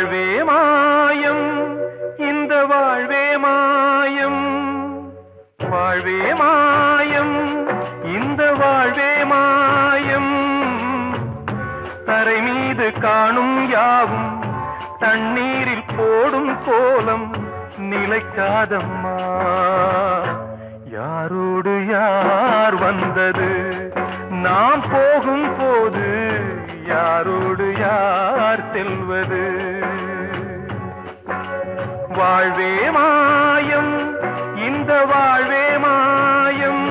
வாழ்வே மாயம் இந்த வாழ்வே மாயம் வாழ்வே மாயம் இந்த வாழ்வே மாயம் தரை மீது காணும் யாவும் தண்ணீரில் போடும் கோலம் நிலைக்காதம்மா யாரோடு யார் வந்தது நாம் போகும் போது யாரோடு யார் செல்வது வாழ்வே மாயம் இந்த வாழ்வே மாயம்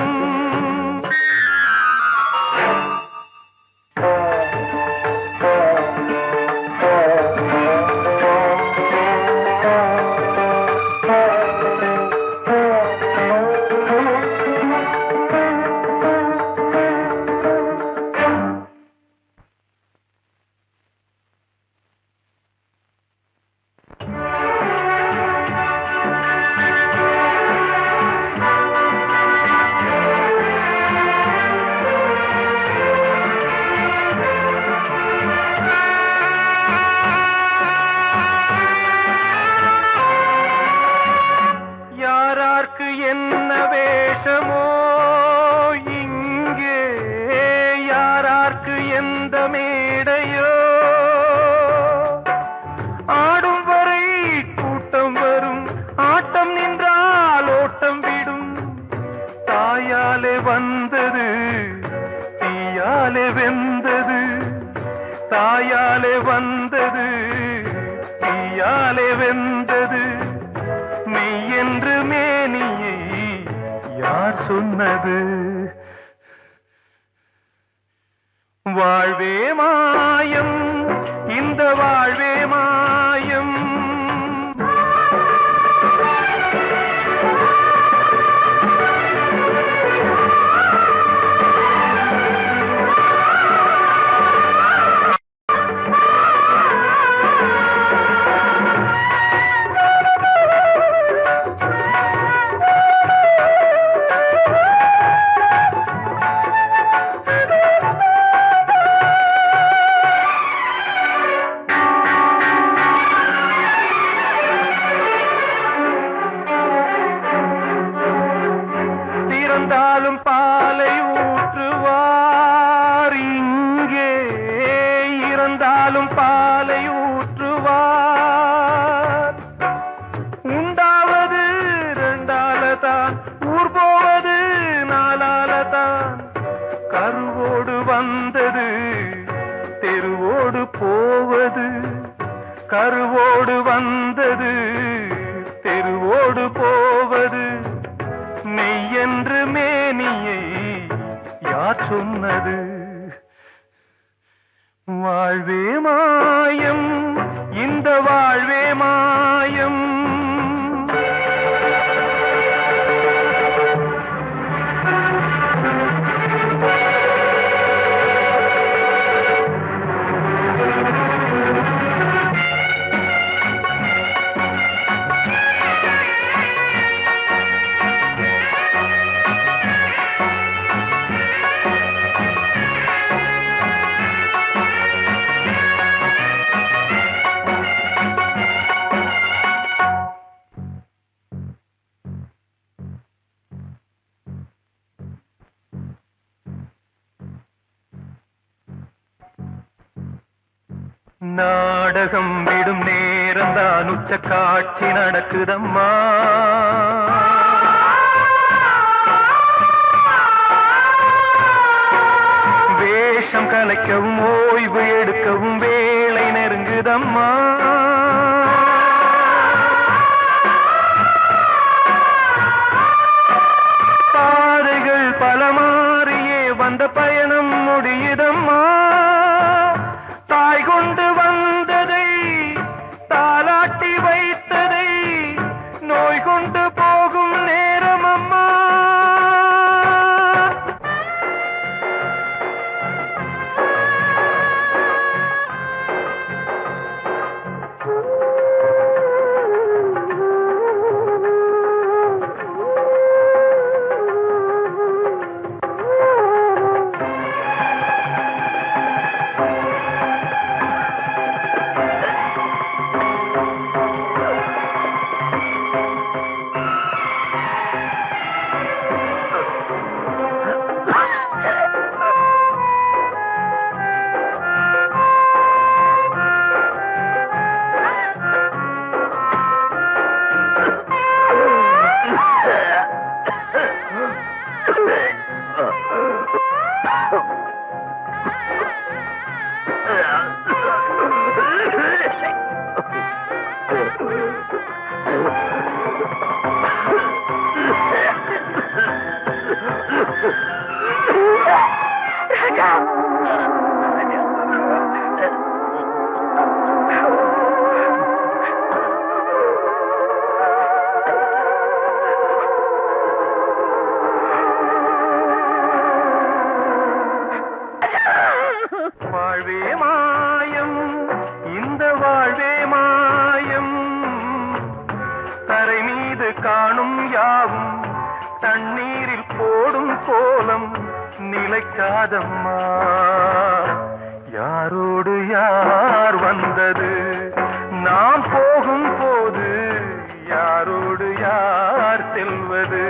என்ன வேஷமோ இங்கே யாரார்க்கு எந்த மேடையோ ஆடும் வரை கூட்டம் வரும் ஆட்டம் நின்றால் ஓட்டம் விடும் தாயாலே வந்தது தீயாலே வெந்தது தாயாலே வந்தது தீயாலே வெந்தது மெய் என்று மேனியை யார் சொன்னது வாழ்வே மாயம் இந்த வாழ்வே மாயம் இறந்தாலும் பாலை ஊற்றுவார் இங்கே இறந்தாலும் பாலை ஊற்றுவார் உண்டாவது ரெண்டாலதான் ஊர் போவது நாலாலதான் கருவோடு வந்தது தெருவோடு போவது கருவோடு வந்தது தெருவோடு போவது மெய் என்று மேனியை யார் சொன்னது வாழ்வே மாயம் இந்த வாழ்வே மாயம் நாடகம் விடும் நேரம்தான் உச்ச காட்சி நடக்குதம்மா வேஷம் கலைக்கவும் ஓய்வு எடுக்கவும் வேளை நெருங்குதம்மா பாதைகள் பல மாறியே வந்த பயணம் முடியுதம்மா தாய் கொண்டு வந்ததை தாலாட்டி வைத்ததை நோய் கொண்டு போகும் நேரம் அம்மா வைக்காதம்மா. யாரோடு யார் வந்தது நாம் போகும் போது, யாரோடு யார் செல்வது?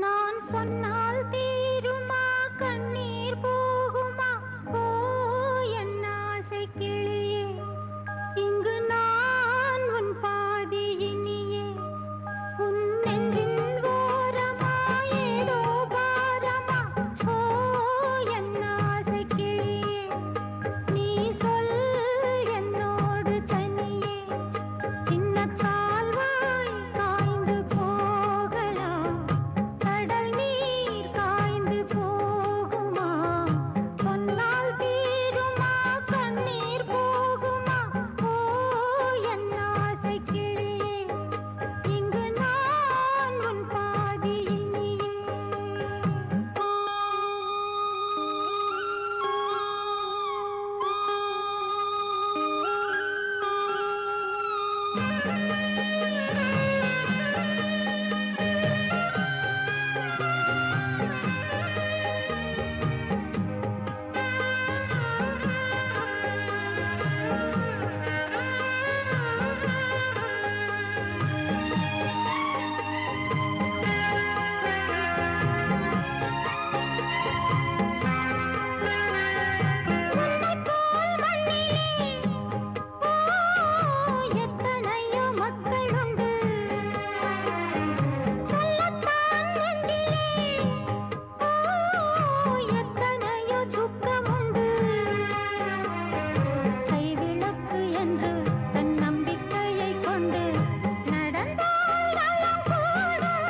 நான் சொன்னால் தீருமா கண்ணீர் போகுமா? ஓ என் ஆசை கிளியே, இங்கு நான் உன் பாதி இனியே. உன் நெஞ்சின் ஓரமா ஏதோ பாரமா? ஓ என் ஆசை கிளியே, நீ சொல் என்னோடு தனியே. சின்ன கால்வாய் காய்ந்து போகலாம், கடல் நீர் காய்ந்து போகுமா? சொன்னால் தீருமா கண்ணீர் போகுமா? ஓ என் ஆசை கிளியே, இங்கு நான் உன் பாதி இனியே. எத்தனையோ மக்களுண்டு சொல்லத்தான் நெஞ்சிலே, எத்தனையோ துக்கமுண்டு. கைவிளக்கு என்று தன் நம்பிக்கையை கொண்டு நடந்தால் நலம் கூடும்.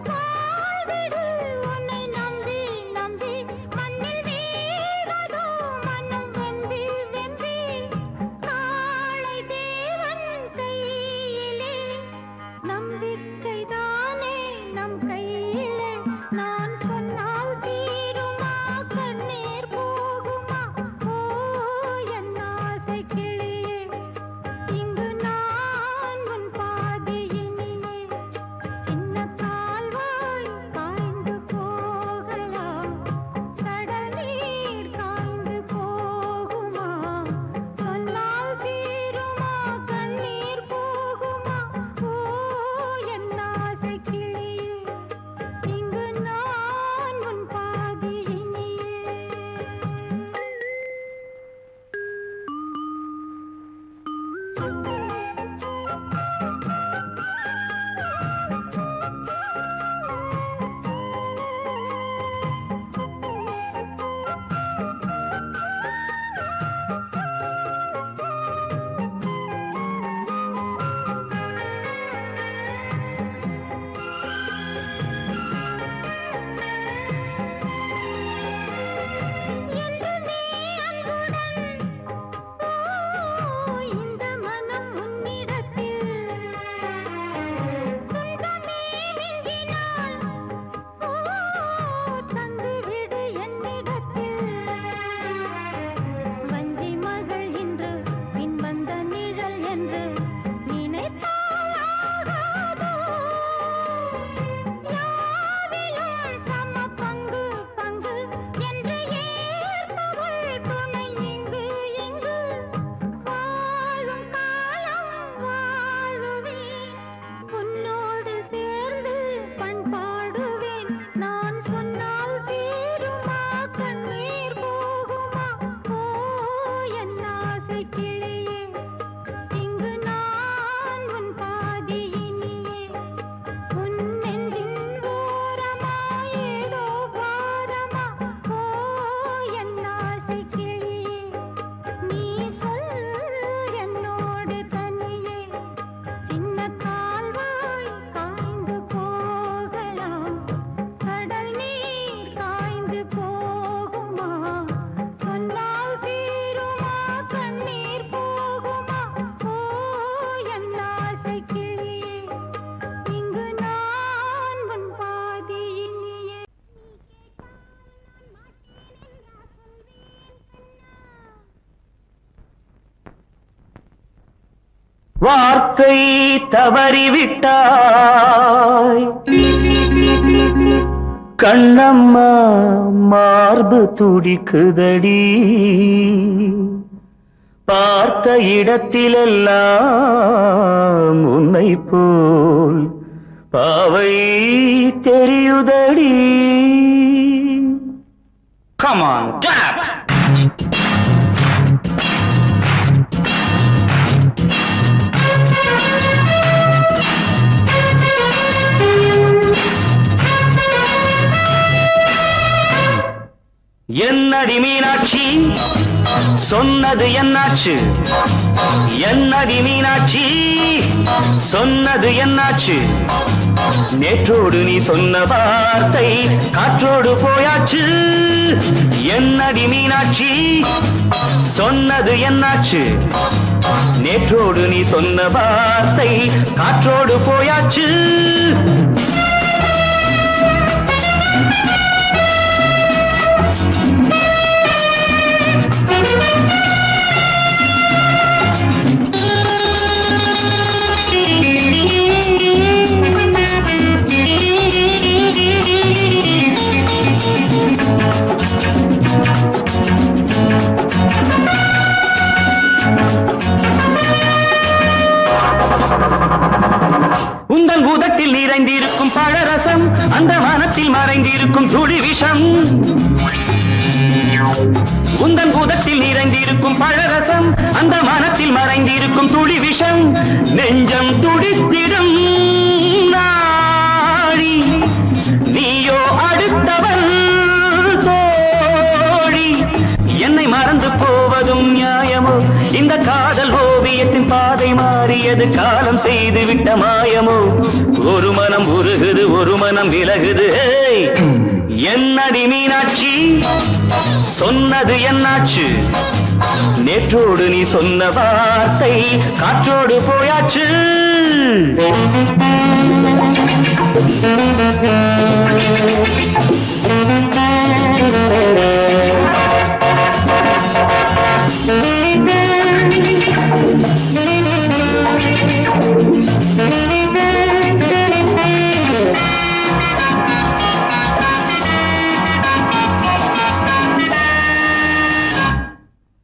வாழ்விடு உன்னை நம்பி நம்பி மண்ணில் வீழ்வதோ மனம் வெம்பி வெம்பி. நாளை தேவன் கையிலே, நம்பிக்கைதானே நம் கையிலே. நான் சொன்னால் தீருமா கண்ணீர் போகுமா? ஓ என் ஆசை கிளியே, இங்கு நான் உன் பாதி இனியே. சின்ன கால்வாய் காய்ந்து போகலாம், கடல் நீர் காய்ந்து போகுமா? சொன்னால் தீருமா கண்ணீர் போகுமா? ஓ என் ஆசை கிளியே, இங்கு நான் உன் பாதி இனியே. என்றுமே அன்புடன் இந்த மனம் உன்னிடத்தில், சொந்தமே மிஞ்சினால் தந்துவிடு என்னிடத்தில். வஞ்சி மகள் இன்று பின் வந்த நிழல் என்று நினைத்தால் ஆகாதோ? யாவிலும் சம பங்கு பங்கு என்று ஏற்பவள் துணை இங்கு இங்கு. வாழும் காலம் வாழுவேன், உன்னோடு சேர்ந்து பண்பாடுவேன். நான் சொன்னால் தீருமா கண்ணீர் போகுமா? ஓ என் ஆசை கிளியே, இங்கு நான் உன் பாதி இனியே. உன் நெஞ்சின் ஓரமா ஏதோ பாரமா? ஓ என் ஆசை கிளியே, நீ சொல் என்னோடு தனியே. சின்ன கால்வாய் காய்ந்து போகலாம், கடல் நீர் காய்ந்து போகுமா? சொன்னால் தீருமா கண்ணீர் போகுமா? ஓ என் ஆசை கிளியே, இங்கு நான் உன் பாதி இனியே. வார்த்தை தவறிவிட்டாய், கண்ணம்மா மார்பு துடிக்குதடி பார்த்த இடத்திலெல்லாம் உன்னை போல் பாவை தெரியுதடி. Come on, tap! என்னடி மீனாட்சி சொன்னது என்னாச்சு? என்னடி மீனாட்சி சொன்னது என்னாச்சு? நேற்றோடு நீ சொன்ன வார்த்தை காற்றோடு போயாச்சு. என்னடி மீனாட்சி சொன்னது என்னாச்சு? நேற்றோடு நீ சொன்ன வார்த்தை காற்றோடு போயாச்சு. உந்தன் உதட்டில் நிறைந்திருக்கும் பழரசம் அந்த மனத்தில் மறைந்திருக்கும் துளி விஷம். உந்தன் உதட்டில் நிறைந்திருக்கும் பழரசம் அந்த மனத்தில் மறைந்திருக்கும் துளி விஷம். நெஞ்சம் துடித்திடும் நாடி நீயோ அடுத்தவன் தோழி. என்னை மறந்து போவதும் நியாயமோ? இந்த காதல் ஓவியத்தின் பாதை மாறியது காலம் செய்து விட்ட மாயமோ? ஒரு மனம் உருகுது ஒரு மனம் விலகுது. என்னடி மீனாட்சி சொன்னது என்னாச்சு? நேற்றோடு நீ சொன்ன வார்த்தை காற்றோடு போயாச்சு.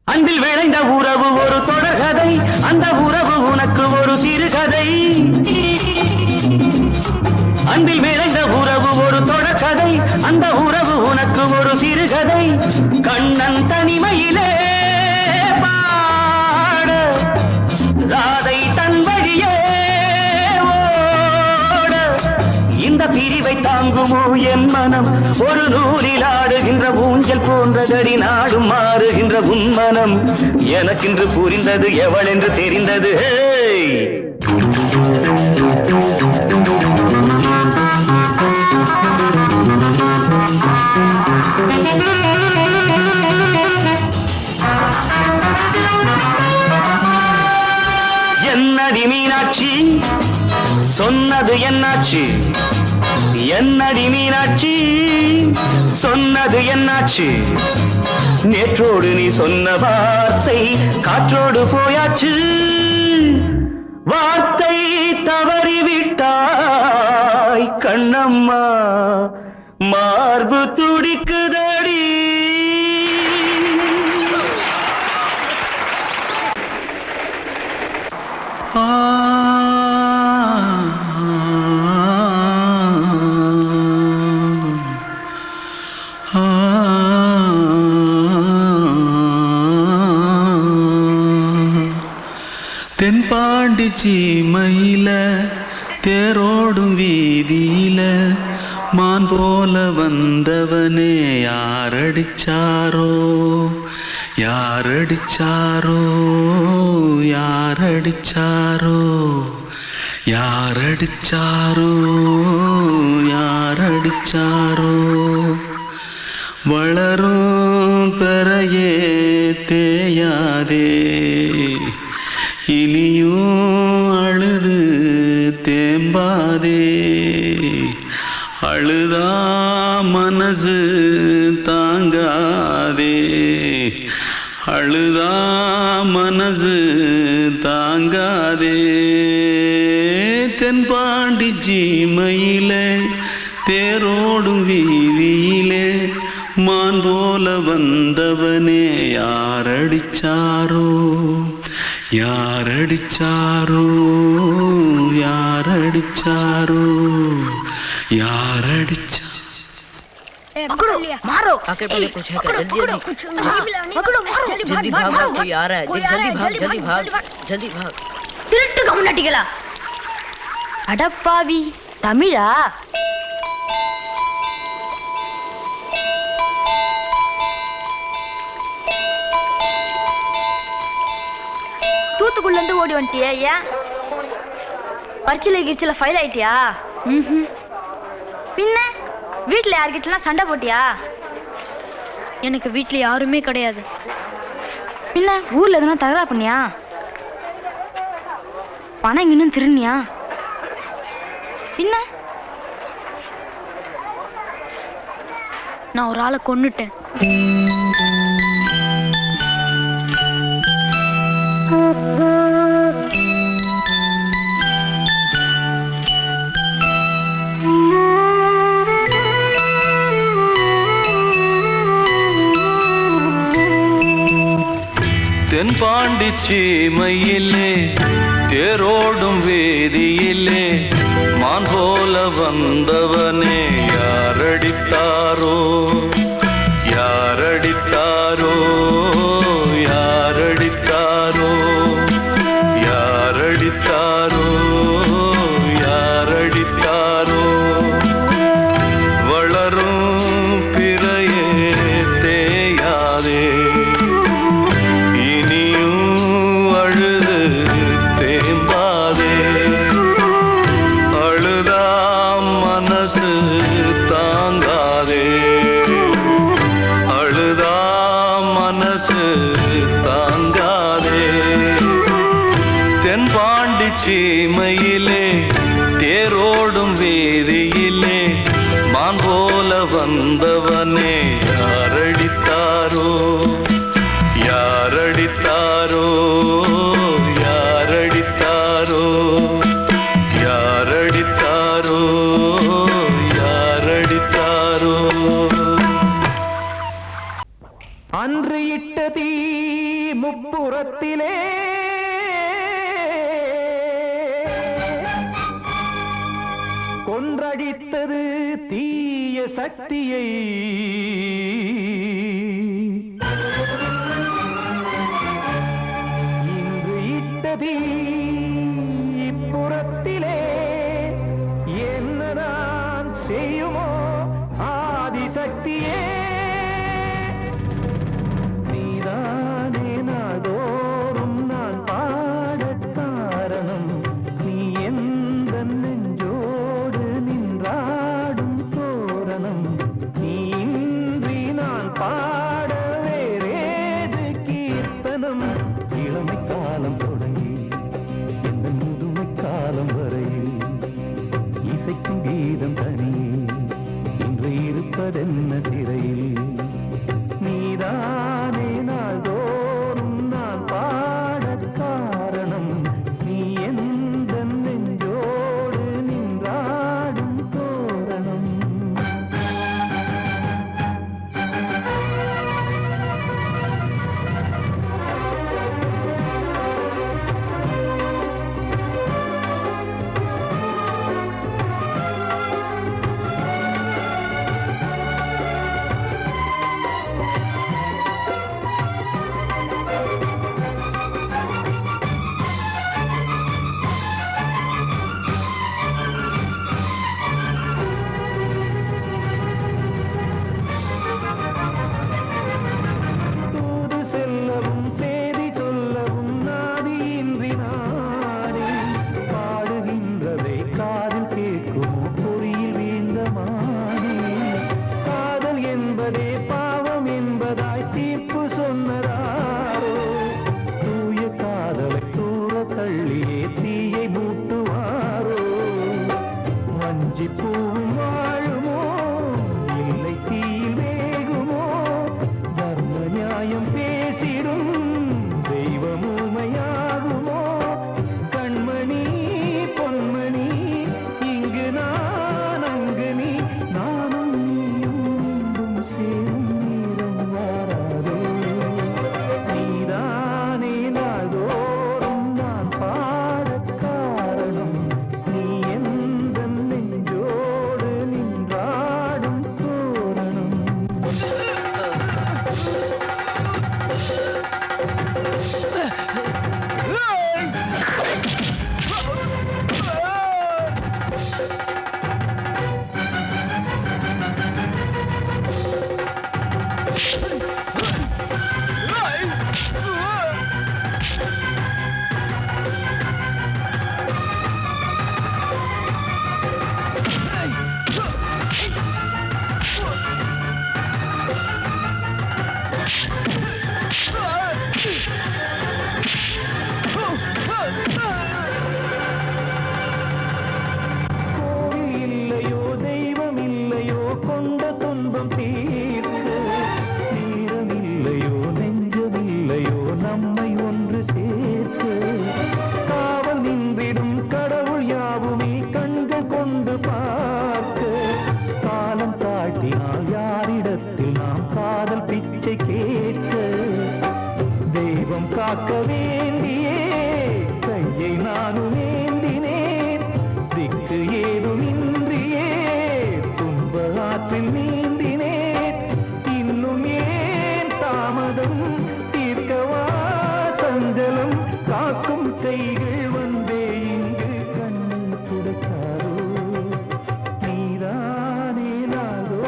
அன்பில் விளைந்த உறவு ஒரு தொடர்கதை, அந்த உறவு உனக்கு ஒரு சிறுகதை. அன்பில் விளைந்த உறவு ஒரு தொடர்கதை, அந்த உறவு உனக்கு ஒரு சிறுகதை. கண்ணன் தனிமையிலே பாட ராதை தன் வழியே ஓட. இந்த பிரிவை தாங்குமோ என் மனம்? ஒரு நூலில் ஆடுகின்ற ஊஞ்சல் போன்றதடி நாடும் மாறுகின்ற உன்மனம். எனக்கென்று புரிந்தது எவள் என்று தெரிந்தது. என்னடி மீனாட்சி சொன்னது என்னாச்சு? என்னடி மீனாட்சி சொன்னது என்னாச்சு? நேற்றோடு நீ சொன்ன வார்த்தை காற்றோடு போயாச்சு. வார்த்தை தவறிவிட்டாய் கண்ணம்மா மார்பு துடிக்குதடி. தென்பாண்டி சீமையில தேரோடும் வீதியில மான் போல வந்தவனே யாரடிச்சாரோ யாரடிச்சாரோ யாரடிச்சாரோ யாரடிச்சாரோ யாரடிச்சாரோ. வளரும் பெறையே தேயாதே இனியும் அழுது தேம்பாதே. அழுதா மனசு தாங்காதே அழுதா மனசு தாங்காதே. தென்பாண்டி சீமையிலே தேரோடும் வீதியிலே மான் போல வந்தவனே யாரடிச்சாரோ யாரடிச்சாரோ யாரடிச்சாரோ யாரடிச்சா पकड़ो मारो आके पहले कुछ है क्या जल्दी जल्दी पकड़ो मारो जल्दी भाग भाग कोई आ रहा है जल्दी भाग जल्दी भाग திருட்டு கம்முனாட்டிகளா அடப்பாவி தமிழா தூத்துக்குள்ள இருந்து ஓடி வந்துட்டியா ஏன் பரிச்சையில கிரிச்சில ஃபைல் ஆயிட்டியா பின்ன வீட்டுல யார்கிட்டலாம் சண்டை போட்டியா எனக்கு வீட்டுல யாருமே கிடையாது பின்ன ஊர்ல எதுனா தகராறு பண்ணியா பணம் இன்னும் திருநியா பின்ன நான் ஒரு ஆளை கொன்னுட்டேன் தென்பாண்டி சீமையிலே தேரோடும் வேதியிலே மான் போல வந்தவனே யாரடித்தாரோ யாரடித்தாரோ யாரடித்தாரோ யாரடித்தாரோ யாரடித்தாரோ வளரும் பிறையே தேயாதே சீமையிலே தேரோடும் வேதியிலே மான் போல வந்தவனே யாரடித்தாரோ யாரடித்தாரோ யாரடித்தாரோ யாரடித்தாரோ யாரடித்தாரோ அன்று இட்ட தீ முப்புறத்திலே கொன்றடித்தது தீய சக்தியை இன்று இட்டதி இப்புறத்திலே என்னதான் செய்யுமோ ஆதிசக்தியே நீதானே நாள்தோறும் நான் பாடக் காரணம் நீ எந்த நெஞ்சோடு நின்றாடும் தோரணம் நீ இன்றி நான் பாட வேறேது கீர்த்தனம் இளமை காலம் தொடங்கி எந்த முதுமை காலம் வரையில் இசைக்கும் கீதம் தனியே இன்று இருப்பதென்ன சிறையில் நீதானே நாள்தோறும் நான் பாடக் காரணம் நீ எந்த நெஞ்சோடு நின்றாடும் தோரணம் அதனால் யாரிடத்தில் நாம் காதல் பிச்சை கேட்க தெய்வம் காக்க வேண்டியே கையை நானும் ஏந்தினேன் திக்கு ஏதுமின்றியே துன்ப ஆற்றில் நீந்தினேன் இன்னும் ஏன் தாமதம் தீர்க்கவா சஞ்சலம் காக்கும் கைகள் வந்தே இங்கு கண்ணை துடைக்காரோ நீதானே நாளோறும்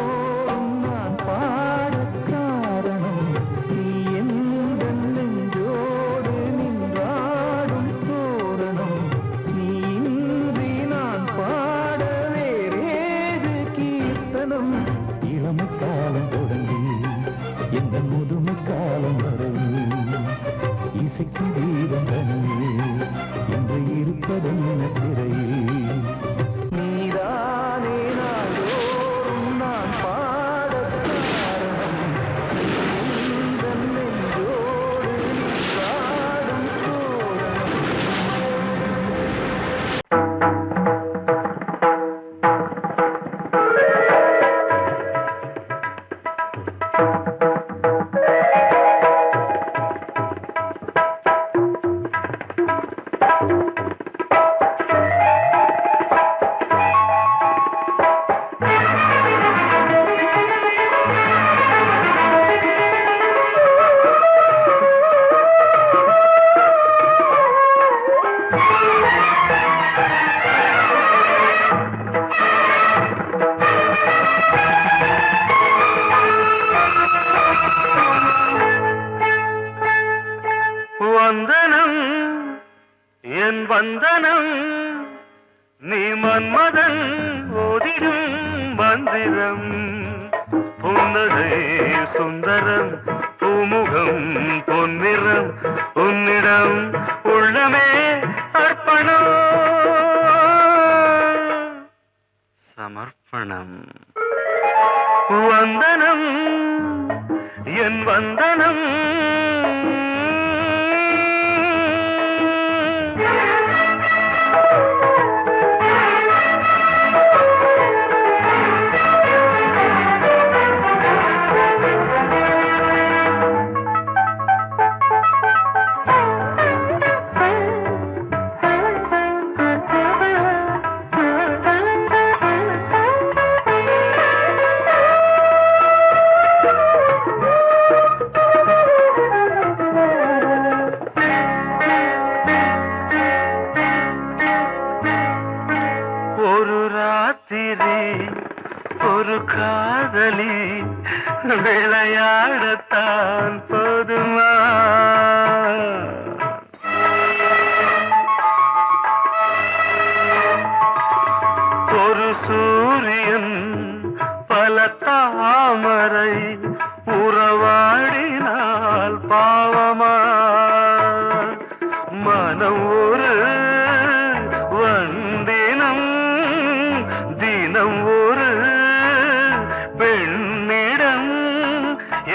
நான் பாடக் காரணம் நீ எந்த நெஞ்சோடு நின்றாடும் தோரணம் நீ இன்றி நான் பாட வேறேது கீர்த்தனம் இளமை காலம் தொடங்கி எந்த முதுமை காலம் வரையில் இசைக்கும் தீபம் தனியே என்று இருப்பதென்ன சிறையில் நீதானே நாளோறும் நான் பாடக் காரணம் இந்த நெஞ்சோடு நின்றாடும் தோரணம் வந்தனம் என் வந்தனம் நீ மன்மதன் ஓதிடும் மந்திரம் புன்னகை சுந்தரம் பூமுகம் பொன்னிறம் உன்னிடம் உள்ளமே அர்ப்பணம் சமர்ப்பணம் வந்தனம் என் வந்தனம் ஒரு ராத்திரி ஒரு காதலி விளையாடத்தான் போதுமா ஒரு சூரியன் பல தாமரை உறவாடினால் பாவமா மனம் ஒரு வந்தினம் தினம் ஒரு பெண்ணிடம்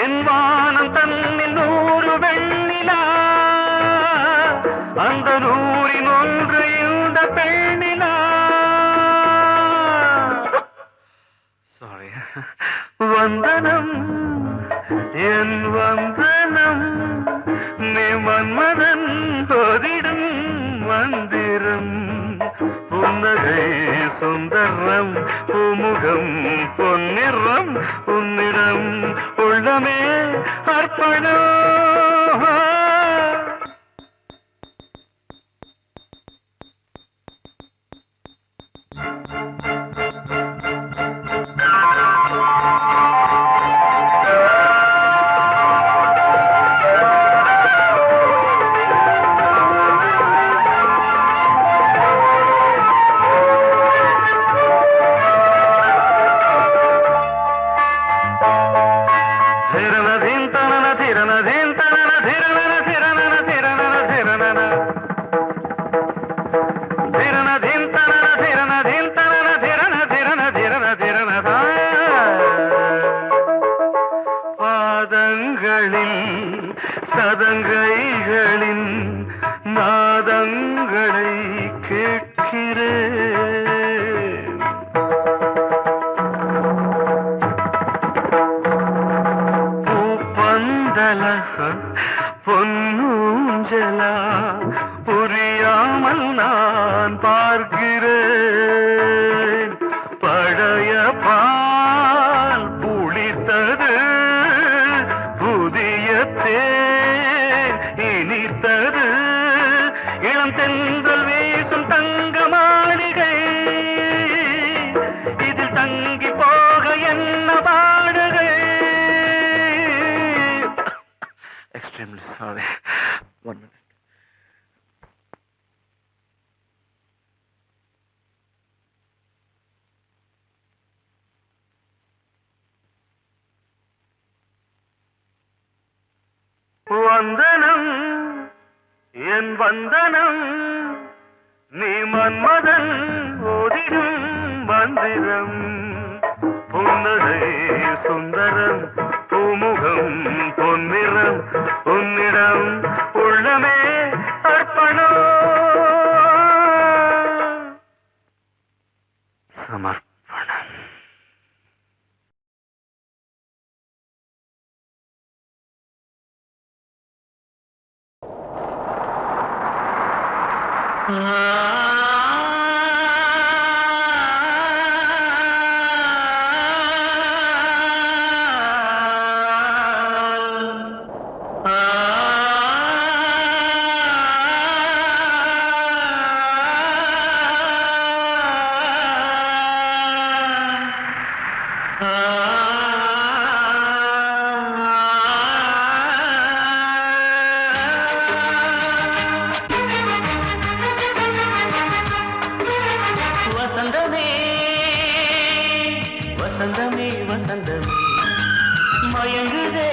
என் வானம் தன்னில் 100 வெண்ணிலா அந்த 100இன் ஒன்று இந்த பெண்ணிலா சாரி வந்தனம் என் வந்தனம் நீ மன்மதன் ஓதிடும் மந்திரம் புன்னகை சுந்தரம் பூமுகம் பொன்னிறம் உன்னிடம் உள்ளமே அர்ப்பணம் சதங்கைகளின் நாதங்களை கேட்கிறேன் extremely sorry. 1 minute. வந்தனம் என் வந்தனம் நீ மன்மதன் ஓதிடும் மந்திரம் புன்னகை சுந்தரம் பூமுகம் பொன்னிறம் உன்னிடம் உள்ளமே அர்ப்பணம் சமர்ப்பணம். வசந்தமே வசந்தமே வசந்தமே மயங்குதே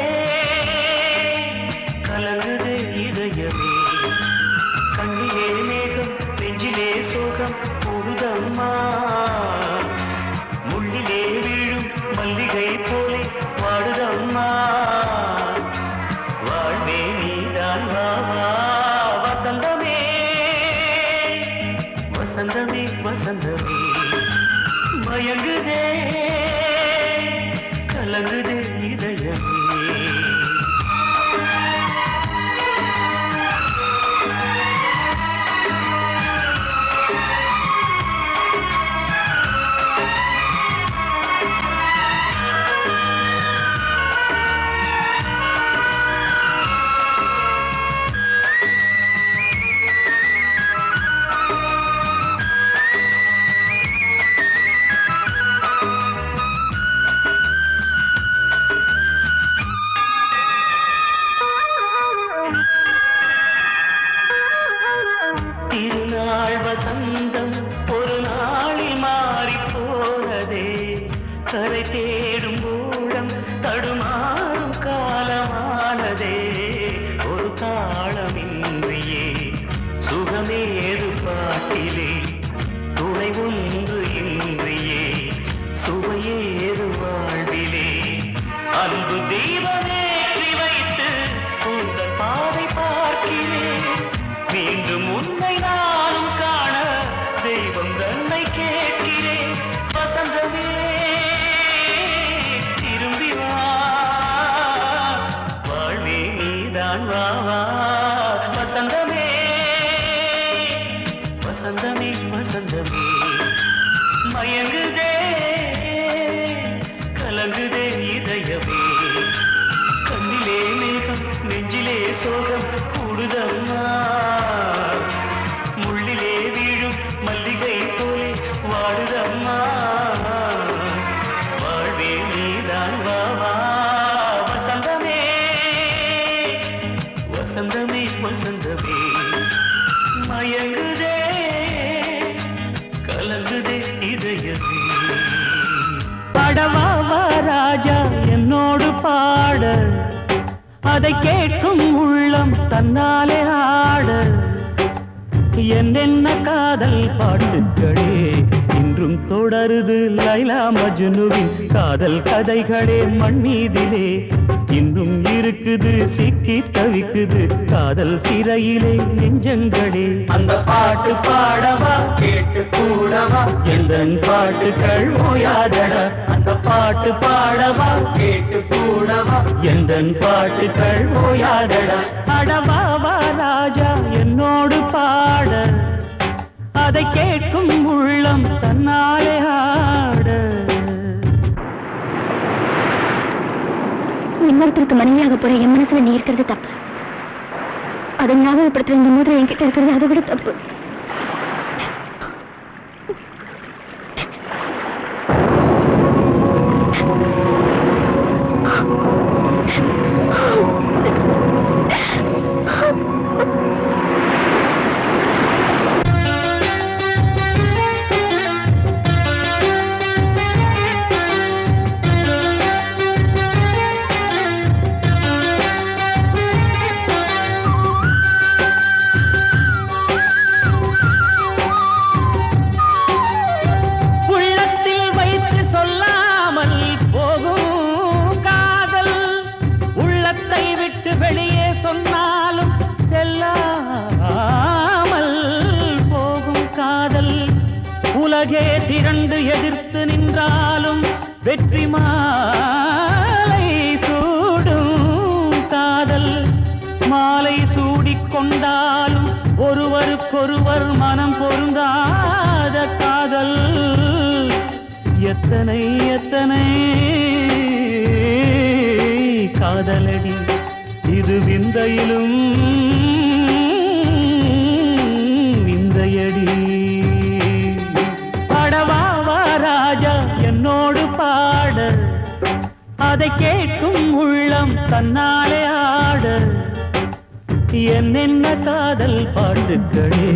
கலங்குதே இதயமே கண்ணிலே மேகம் நெஞ்சிலே சோகம் கூடுதம்மா முள்ளிலே வீழும் மல்லிகை போலே வாடுதம்மா வாழ்வே நீதான் வாவா வசந்தமே வசந்தமே வசந்தமே மயங்குதே கலங்குதே இதயமே திருநாள் வசந்தம் ஒரு நாளில் மாறி போனதே கரை தேடும் ஊழம் தடுமாறும் காலமானதே ஒரு தாளமின்றியே சுகமேது பாட்டிலே துணை ஒன்று இன்றியே சுவையேது வாழ்விலே அன்பு தீபமேற்றி வைத்து உங்கள் பாதை பார்க்கிறேன் மீண்டும் உன்னை நானும் காண தெய்வம் தன்னை கேட்கிறேன் வசந்தமே திரும்பி வா வாழ்வே நீதான் வா வசந்தமே வசந்தமே வசந்தமே மயங்குதே கலங்குதே இதயமே கண்ணிலே மேகம் நெஞ்சிலே சோகம் கூடுதம்மா முள்ளிலே வீழும் மல்லிகை போலே வாடுதம்மா வாழ்வே நீதான் வா வசந்தமே வசந்தமே வசந்தமே மயங்குதே கலங்குதே இதயமே படவா ராஜா என்னோடு பாட அதை கேட்கும் உள்ளம் தன்னாலே ஆட என்னென்ன காதல் பாட்டுகளே இன்றும் தொடருது லைலா மஜ்னுவின் காதல் கதைகளே மண் மீதிலே இன்னும் இருக்குது சிக்கி தவிக்குது காதல் சிறையிலே நெஞ்சங்களே அந்த பாட்டு பாடவா கேட்டு கூடவா எந்தன் பாட்டுகள் ஓயாதடா அந்த பாட்டு பாடவா கேட்டு கூடவா எந்தன் பாட்டுகள் ஓயாதடா அடவாவா ராஜா என்னோடு பாட அதை கேட்கும் உள்ளம் தன்னாலே ஆட இன்னொருத்தருக்கு மனைவியாக போற என் மனசுல நீ இருக்கிறது தப்பு அதை ஞாபகப்படுத்துற இந்த மூதிரை என்கிட்ட இருக்கிறது அதை விட தப்பு எதிர்த்து நின்றாலும் வெற்றி மாலை சூடும் காதல் மாலை சூடிக்கொண்டாலும் ஒருவருக்கொருவர் மனம் பொருந்தாத காதல் எத்தனை எத்தனை காதலடி இது விந்தையிலும் விந்தையடி பாடவா ராஜா என்னோடு பாட அதை கேட்கும் உள்ளம் தன்னாலே ஆட என்னென்ன காதல் பாட்டுக்களே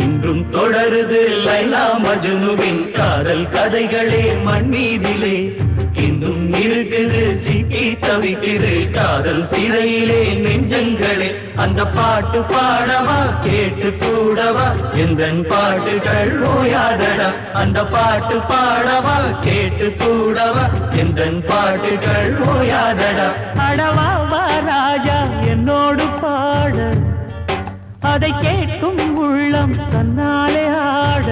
இன்றும் தொடருது லைலா மஜ்னுவின் காதல் கதைகளே மண் மீதிலே இன்னும் இருக்குது சிக்கி தவிக்குது காதல் சிறையிலே நெஞ்சங்களே அந்த பாட்டு பாடவா கேட்டு கூடவா எந்தன் பாட்டுகள் ஓயாதடா அந்த பாட்டு பாடவா கேட்டு கூடவா எந்தன் பாட்டுகள் ஓயாதடா அடவா வா ராஜா என்னோடு பாட அதை கேட்கும் உள்ளம் தன்னாலே ஆட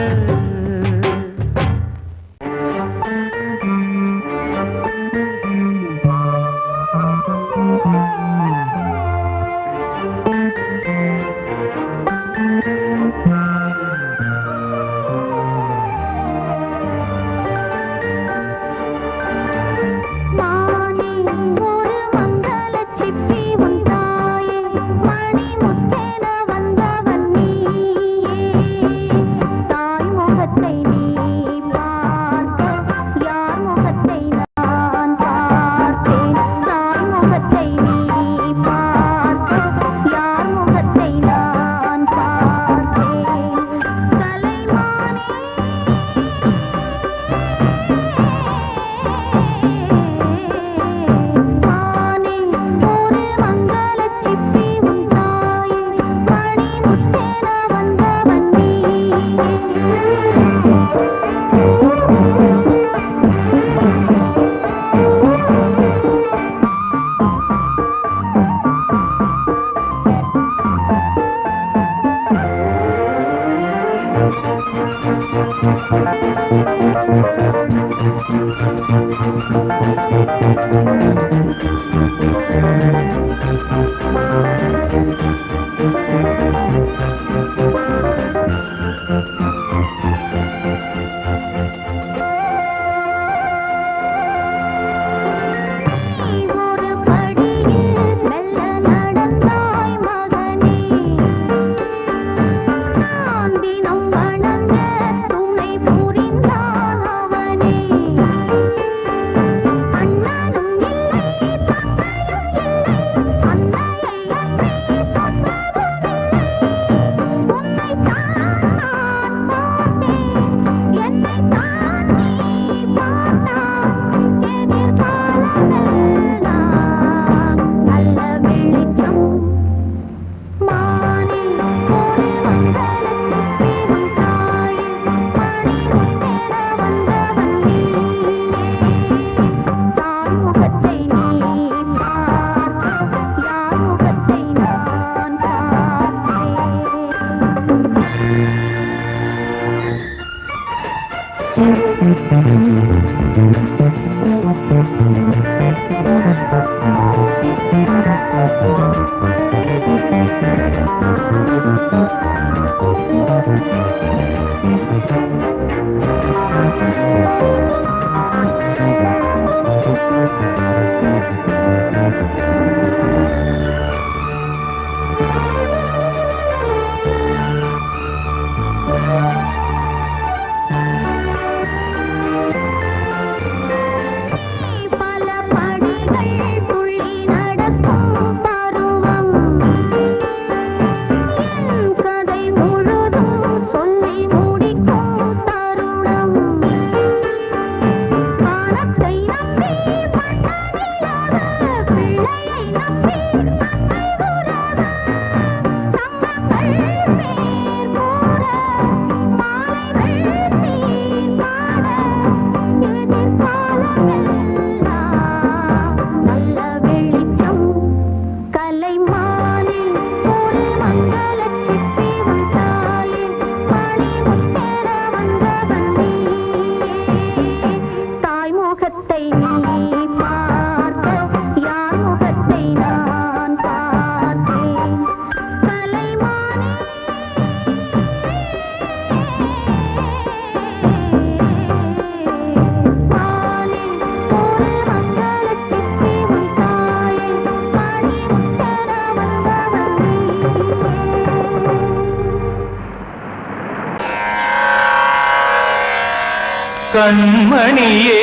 பல படிகள்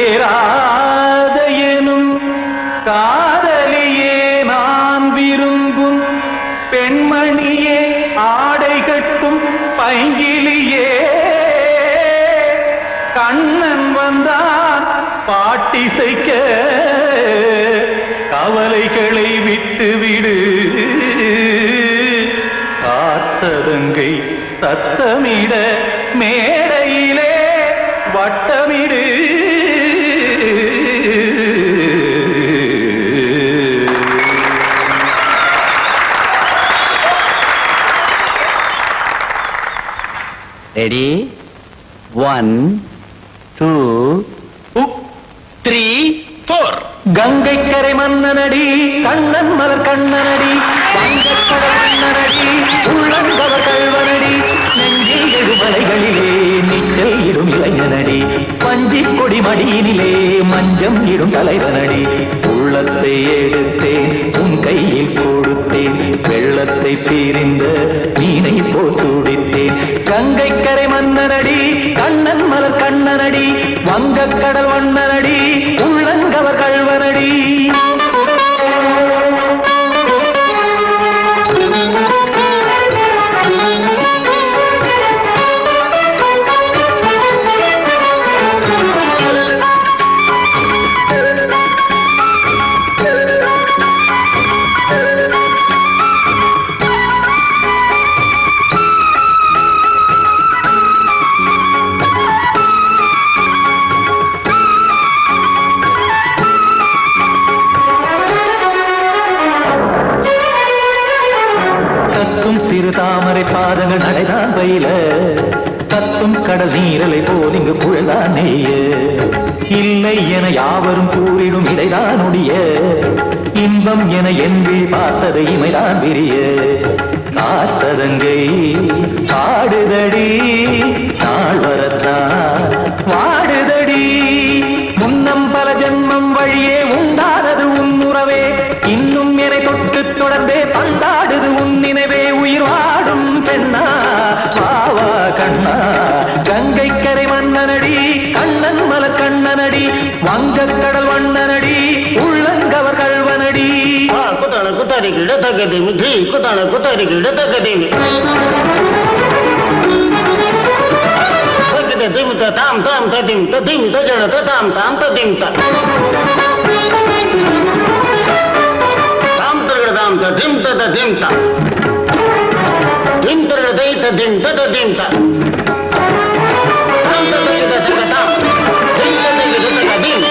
கண்மணியேராத எனும் காதலியே நான் விரும்பும் பெண்மணியே ஆடை கட்டும் பைங்கிலியே கண்ணன் வந்தான் பாட்டிசைக்க கவலைகளை விட்டுவிடு காசதங்கை சத்தமிட மேடையிலே வட்டமிடு ரெடி 1 2 3 4 கங்கைக்கரை மன்னனடி கண்ணன் மலர் கண்ணனடி வங்கக்கடல் மன்னனடி உள்ளங்கவர் கல்வனடி நெஞ்சில் எழுமலைகளிலே நீச்சல் இடும் இளைஞனடி பஞ்சிக் கொடி மடியினிலே மஞ்சம் இடும் தலைவனடி உள்ளத்தை எடுத்தேன் உன் கையில் கொடுத்தேன் வெள்ளத்தை பிரிந்த மீனை போல் துடித்தேன் கங்கைக்கரை மன்னனடி கண்ணன் மலர் கண்ணனடி வங்கக்கடல் வண்ணனடி உள்ளங்கவர் கல்வனடி சிறு தாமரை பாதங்கள் நடைதான் பயில கத்தும் கடல் நீரலை போல் இங்கு புழதான் நெய்ய இல்லை என யாவரும் கூறிடும் இடைதான் உடைய இன்பம் என என்பி பார்த்தது இமைதான் விரிய காசதங்கை பாடுதடி நாள் வரத்தான் வாடுதடி முன்னம் பல ஜென்மம் வழியே உண்டானது உன் உறவே இன்னும் என்னை தொட்டு தொடர்ந்தே பந்தாடுது உன் நினைவே உயிர் வாடும் பெண்ணா வாவா கண்ணா கங்கைக்கரை மன்னனடி கண்ணன் மலர் கண்ணனடி வங்கக்கடல் வண்ணனடி உள்ளங்கவர் கல்வனடி குத்தான குத்தாரி கிட தக்கதேமி ட்ரீ குத்தான குத்தாரி கிட தக்கதேமி திமித்த தாம் தாம் ததிம் ததிம் தஜட தாம் தாம் ததிம் தாம் தரகட தாம் ததிம் ததிம் தாம் திம் தரகட தை ததிம் ததிம் தாம் தாம் ததிம் ததிம் தாம் திம் ததிம் ததிம்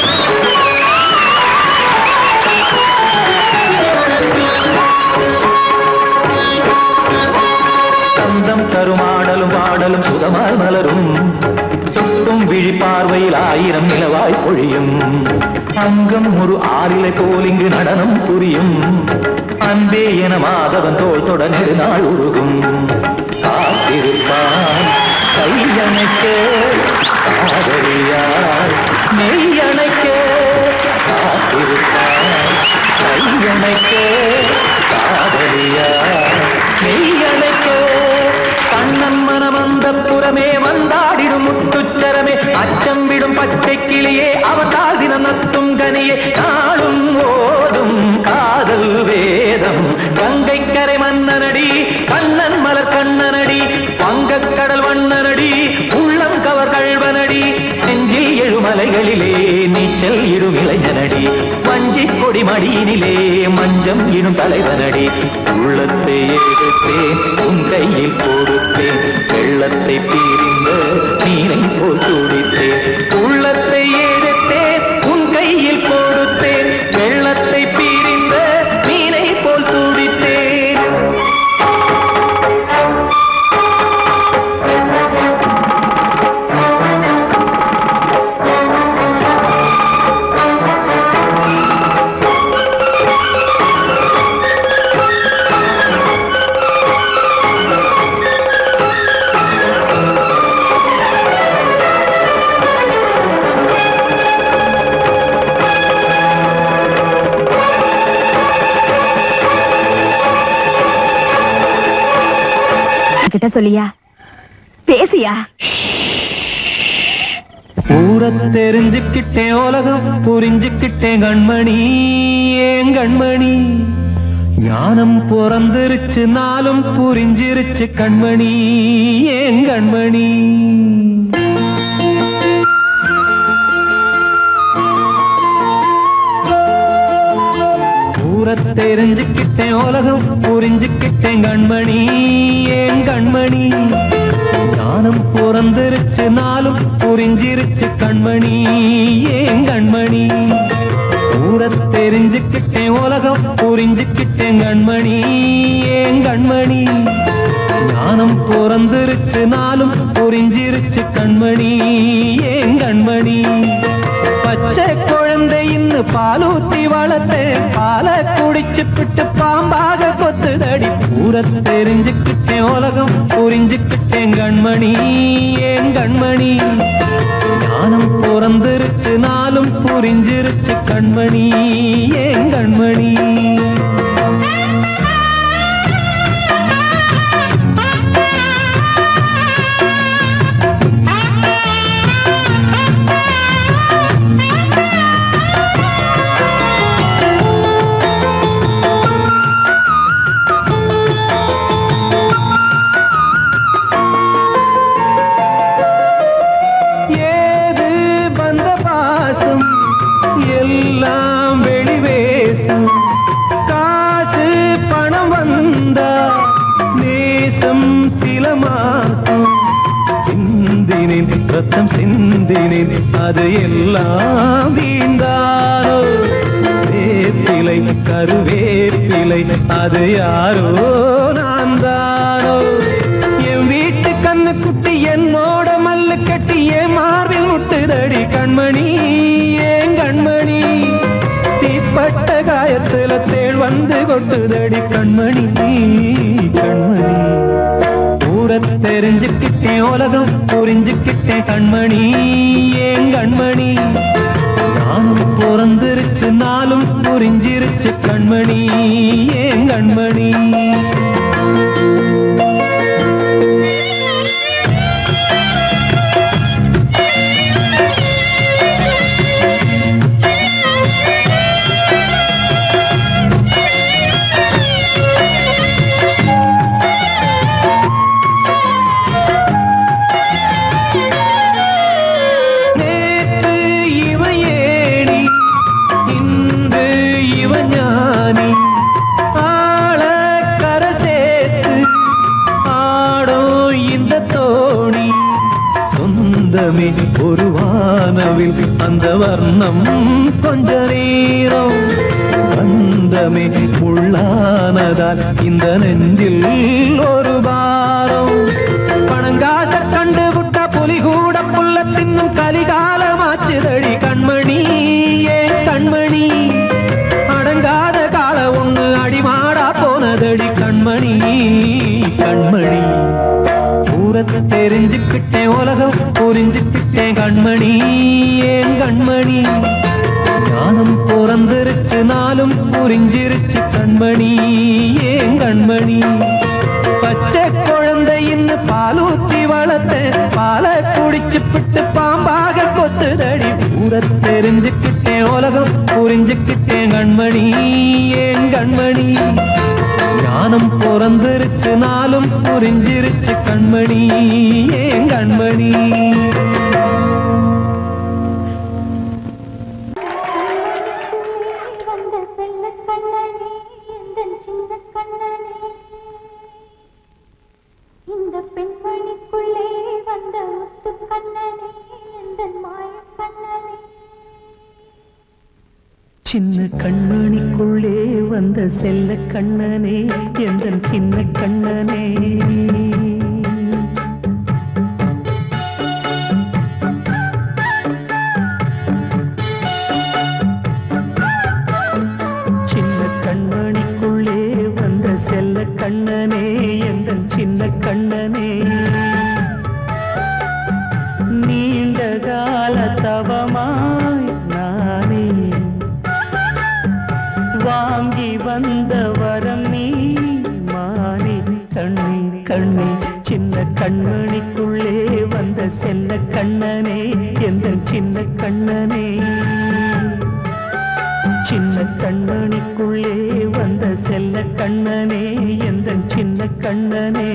சந்தம் தருமாடலும் பாடலும் சுகமாய் மலரும் சுட்டும் விழி பார்வையில் ஆயிரம் நிலவாய் பொழியும் அங்கம் ஒரு ஆறிலை போல் இங்கு நடனம் புரியும் அன்பே என மாதவன் தோல் தொட நெடுநாள் உருகும் காத்திருப்பான் கையணைக்க காதலியார் மெய்யணைக்க காத்திருப்பான் கையணைக்க காதலியார் மெய்யணைக்க கண்ணன் மனமந்த புறமே வந்தாடிடும் முத்துச்சரமே அச்சம் விடும் பச்சை கிளியே அவதால் தினம் நத்தும் கனியே நாளும் ஓடும் காதல் வேதம் கங்கைக்கரை மன்னனடி கண்ணன் மலர் கண்ணனடி வங்கக்கடல் வண்ணனடி உள்ளம் கவர் கல்வனடி நெஞ்சில் எழுமலைகளிலே நீச்சல் இடும் இளைஞனடி வஞ்சிக் கொடி மடியினிலே மஞ்சம் இடும் தலைவனடி உள்ளத்தை எடுத்தேன் உன் கையில் கொடுத்தேன் வெள்ளத்தை பிரிந்த மீனை போல் துடித்தேன் உள்ளத்தை எடுத்தேன் உன் கையில் கொடுத்தேன் வெள்ளத்தை பிரிந்த மீனை போல் துடித்தேன் கிட்ட சொல்லியா பேசியா ஊரை தெரிஞ்சுக்கிட்டேன் உலகம் புரிஞ்சுக்கிட்டேன் கண்மணி ஏன் கண்மணி ஞானம் பிறந்திருச்சு நாளும் புரிஞ்சிருச்சு கண்மணி ஏன் கண்மணி ஊரை தெரிஞ்சுக்கிட்டேன் உலகம் புரிஞ்சுக்கிட்டேன் கண்மணி ஏன் கண்மணி ஞானம் பிறந்திருச்சு நாளும் புரிஞ்சிருச்சு கண்மணி ஏன் கண்மணி ஊரை தெரிஞ்சுக்கிட்டேன் உலகம் புரிஞ்சுக்கிட்டேன் கண்மணி ஏன் கண்மணி ஞானம் பிறந்திருச்சு நாளும் புரிஞ்சிருச்சு கண்மணி ஏன் கண்மணி பச்சை குழந்தை இன்னும் பாலூத்தி வளர்த்தேன் பாலை குடிச்சு பிட்டு பாம்பாக கொத்துதடி ஊரை தெரிஞ்சுக்கிட்டேன் உலகம் புரிஞ்சுக்கிட்டேன் கண்மணி ஏன் கண்மணி ஞானம் பிறந்திருச்சு நாளும் புரிஞ்சிருச்சு கண்மணி ஏன் கண்மணி ரத்தம் சிந்தினேன் அது எல்லாம் வீண்டாரோ வேப்பிலை கருவேப்பிலை அது யாரோ நான் தானோ என் வீட்டு கண்ணு குட்டி என்னோட மல்லு கட்டி என் மார்பில் முட்டுதடி கண்மணி ஏன் கண்மணி தீப்பட்ட காயத்துல தேள் வந்து கொட்டுதடி கண்மணி கண்மணி ஊரை தெரிஞ்சுக்கிட்டேன் உலகம் புரிஞ்சுக்கிட்டேன் கண்மணி ஏன் கண்மணி நானும் பிறந்திருச்சு நாளும் புரிஞ்சிருச்சு கண்மணி ஏன் கண்மணி ஒரு வானவில் அந்த வர்ணம் கொஞ்ச நேரம் வந்தமே உள்ளானதால் இந்த நெஞ்சில் ஒரு பாரம் பணங்காச கண்டு விட்ட புலி கூட புல்ல தின்னும் கலிகாலமாச்சுதடி கண்மணி ஏன் கண்மணி அடங்காத கால ஒண்ணு அடிமாடா போனதடி கண்மணி கண்மணி தெரிஞ்சுக்கிட்டேன் உலகம் புரிஞ்சுக்கிட்டேன் கண்மணி ஏன் கண்மணி ஞானம் பிறந்திருச்சு நாளும் புரிஞ்சிருச்சு கண்மணி ஏன் கண்மணி பச்சை குழந்தை இன்னும் பாலூத்தி வளர்த்தேன் பாலை குடிச்சு பிட்டு பாம்பாக கொத்துதடி ஊரை தெரிஞ்சுக்கிட்டேன் உலகம் புரிஞ்சுக்கிட்டேன் கண்மணி ஏன் கண்மணி ஞானம் பிறந்திருச்சு நாளும் புரிஞ்சிருச்சு கண்மணி ஏன் கண்மணி வந்த செல்ல கண்ணனே எந்தன் சின்ன கண்ணனே இந்த பெண்மணிக்குள்ளே வந்த முத்து கண்ணனே எந்தன் மாய கண்ணனே சின்ன கண்மணிக்குள்ளே வந்த செல்ல கண்ணனே எந்தன் சின்ன கண்ணனே சின்ன கண்மணிக்குள்ளே வந்த செல்ல கண்ணனே எந்தன் சின்ன கண்ணனே நீண்ட கால தவமாய் நானே வாங்கி வந்த வரம் நீ மாறி கண்ணி கண்ணி சின்ன சின்ன கண்மணிக்குள்ளே வந்த செல்ல கண்ணனே எந்த சின்ன கண்ணனே சின்ன கண்மணிக்குள்ளே வந்த செல்ல கண்ணனே எந்த சின்ன கண்ணனே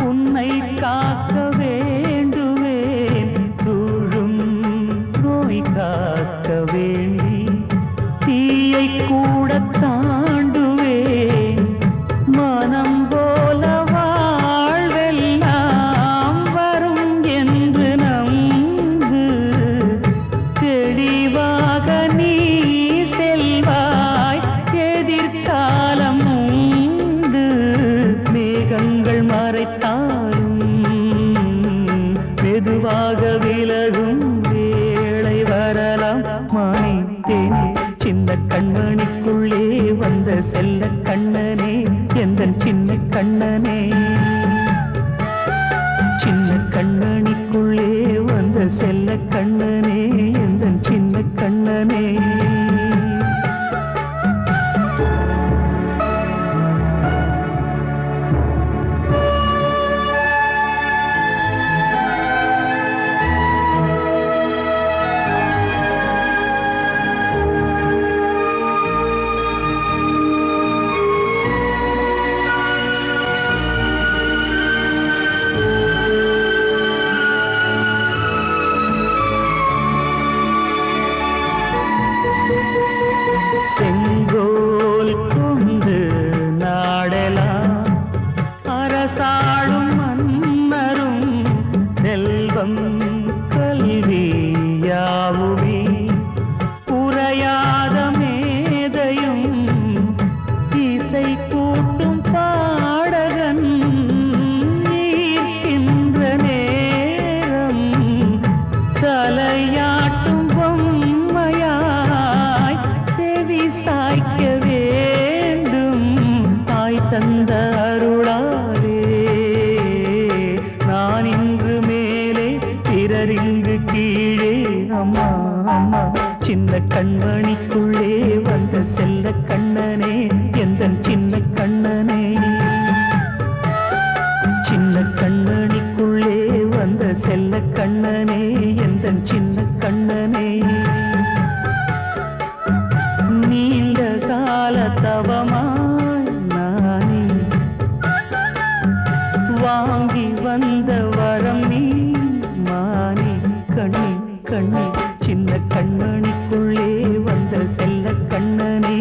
உன்னை காக்க வேண்டுவேன் சூழும் நோய் காக்க வேண்டி தீயை கூட தாண்டுவேன் மனம் போல வாழ்வெல்லாம் வரும் என்று நம்பு தெளிவாக நீ செல்வாய் எதிர்காலம் மேகங்கள் மறைத்தாலும் மெதுவாக விலகும் வேளை வரலாம் மானித்தேனே சின்ன கண்மணிக்குள்ளே வந்த செல்ல கண்ணனே எந்த சின்ன கண்ணனே சின்ன கண்மணிக்குள்ளே வந்த செல்ல கண்ணனே எந்த சின்ன கண்ணனே செங்கோல் கொண்டு நாடலாம் அரசாளும் மன்னரும் செல்வம் கல்வியாவுமே உரையாத மேதையும் இசை கூட்டும் பாடகன் ஈர்க்கின்ற நேரம் தலையாட்டும் பொம்மையாய் செவி சாய்க்க வேண்டும் தாய் தந்த அருளாலே நான் இன்று மேலே பிறரிங்கு கீழே அம்மா அம்மா சின்ன கண்மணிக்குள்ளே வந்த செல்ல கண்ணனே எந்த சின்ன கண்ணனே சின்ன கண்மணிக்குள்ளே வந்த செல்ல கண்ணனே எந்த சின்ன கண்ணனே நீண்ட கால தவமாய் நானே வாங்கி வந்த வரம் நீ மானே கண்ணே கண்ணே சின்ன கண்மணிக்குள்ளே வந்த செல்ல கண்ணனே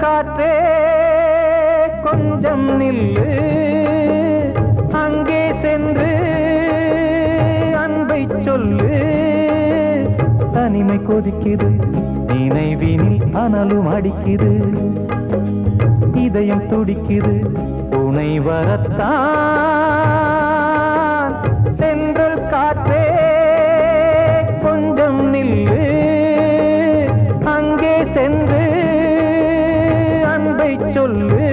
காற்றே கொஞ்சம் நில்லு, அங்கே சென்று அன்பை சொல்லு. தனிமை கொதிக்குது, நினைவினில் அனலும் அடிக்குது, இதயம் துடிக்குது, துணை வரத்தான். சென்றல் காற்றே கொஞ்சம் நில்லு, அங்கே சென்று அன்பை சொல்லு.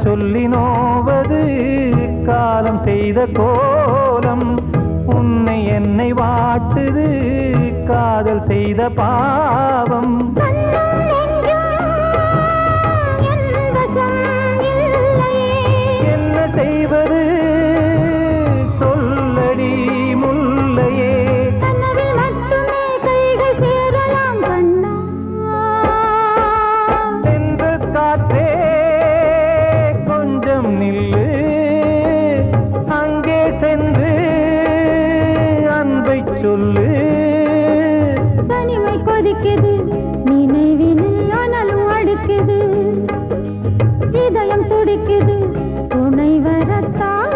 சொல்லி நோவது காலம் செய்த கோலம், உன்னை என்னை வாட்டுது காதல் செய்த பாவம். என்ன செய்வது சொல்லடி முல்லையே, சென்று காற்றே நில்லு, அங்கே சென்று அன்பை சொல்லு. தனிமை கொதிக்குது, நினைவினில் அனலும் அடிக்குது, இதயம் துடிக்குது, துணை வரத்தான்.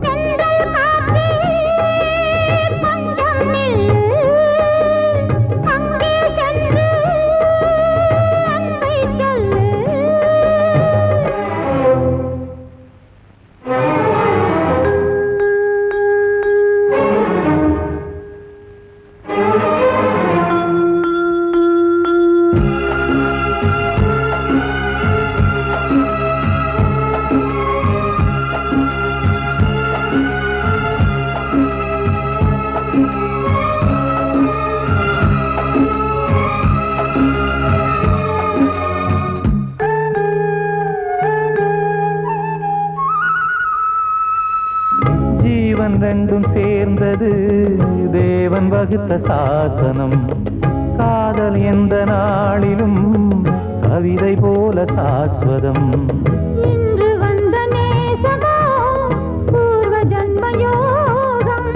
சென்றல் காற்றே கொஞ்சம் நில்லு, அங்கே சென்று அன்பை சொல்லு. ஜீவன் ரெண்டும் சேர்ந்தது தேவன் வகுத்த சாசனம், காதல் எந்த நாளிலும் கவிதை போல சாஸ்வதம். இன்று வந்த நேசமோ பூர்வ ஜன்மயோகம்,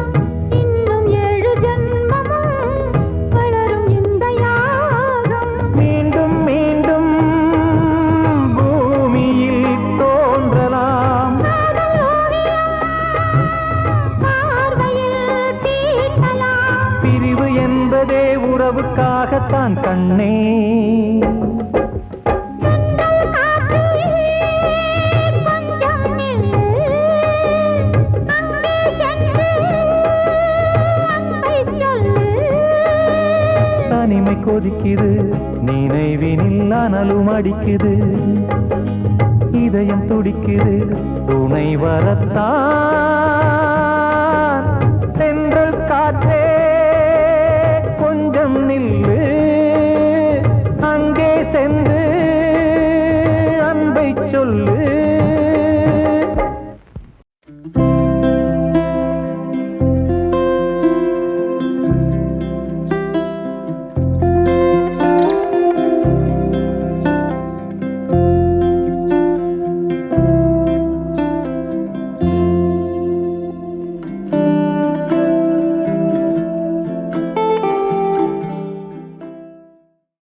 இன்னும் 7 ஜன்மமும் வளரும் இந்த யாகம். மீண்டும் மீண்டும் பூமியில் தோன்றலாம், பிரிவு என்பதே உறவுக்காகத்தான் கண்ணே. தனிமை கொதிக்குது, நினைவினில் அனலும் அடிக்குது, இதயம் துடிக்குது, துணை வரத்தான்.